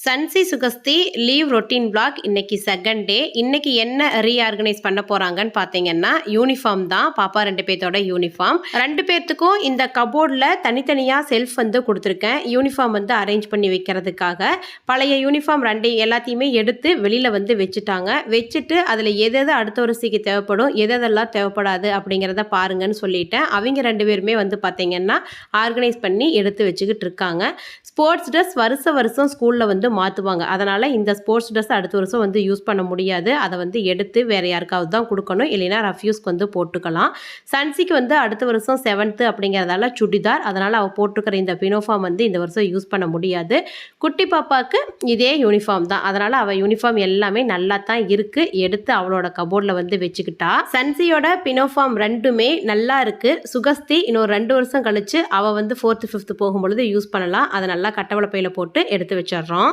சன்சி சுகஸ்தி leave routine black இன்னைக்கு second day. இன்னைக்கு என்ன ரீஆர்கனைஸ் பண்ண போறாங்கன்னு பார்த்தீங்கன்னா யூனிஃபார்ம் தான். பாப்பா 2 பேர்த்தோட யூனிஃபார்ம். 2 பேர்த்துக்கும் இந்த கபோர்டில் தனித்தனியாக செல்ஃப் வந்து கொடுத்துருக்கேன். யூனிஃபார்ம் வந்து அரேஞ்ச் பண்ணி வைக்கிறதுக்காக. பழைய யூனிஃபார்ம் எல்லாத்தையுமே எடுத்து வெளியில் வந்து வச்சுட்டாங்க. வச்சுட்டு அதில் எது அடுத்த வருஷத்துக்கு தேவைப்படும், எதெல்லாம் தேவைப்படாது அப்படிங்கிறத பாருங்கன்னு சொல்லிட்டேன். அவங்க 2 பேருமே வந்து பார்த்தீங்கன்னா ஆர்கனைஸ் பண்ணி எடுத்து வச்சுக்கிட்டு இருக்காங்க. ஸ்போர்ட்ஸ் ட்ரெஸ் வருஷம் ஸ்கூலில் வந்து மாற்றுவாங்க. அதனால் இந்த ஸ்போர்ட்ஸ் ட்ரெஸ் அடுத்த வருஷம் வந்து யூஸ் பண்ண முடியாது. அதை வந்து எடுத்து வேறு யாருக்காவது தான் கொடுக்கணும், இல்லைன்னா ரஃப்யூஸ்க்கு வந்து போட்டுக்கலாம். சன்சிக்கு வந்து அடுத்த வருஷம் 7th அப்படிங்கிறதால சுடிதார், அதனால் அவள் போட்டுக்கிற இந்த பினோஃபார்ம் வந்து இந்த வருஷம் யூஸ் பண்ண முடியாது. குட்டி பாப்பாவுக்கு இதே யூனிஃபார்ம் தான். அதனால் அவள் யூனிஃபார்ம் எல்லாமே நல்லா தான் இருக்குது. எடுத்து அவளோட கபோர்டில் வந்து வச்சுக்கிட்டா. சன்சியோட பினோஃபார்ம் 2மே நல்லா இருக்குது. சுகஸ்தி இன்னொரு 2 வருஷம் கழிச்சு அவள் வந்து 4th 5th போகும்பொழுது யூஸ் பண்ணலாம். அதை நல்லா கட்டவளை பையில் போட்டு எடுத்து வச்சிடுறோம்.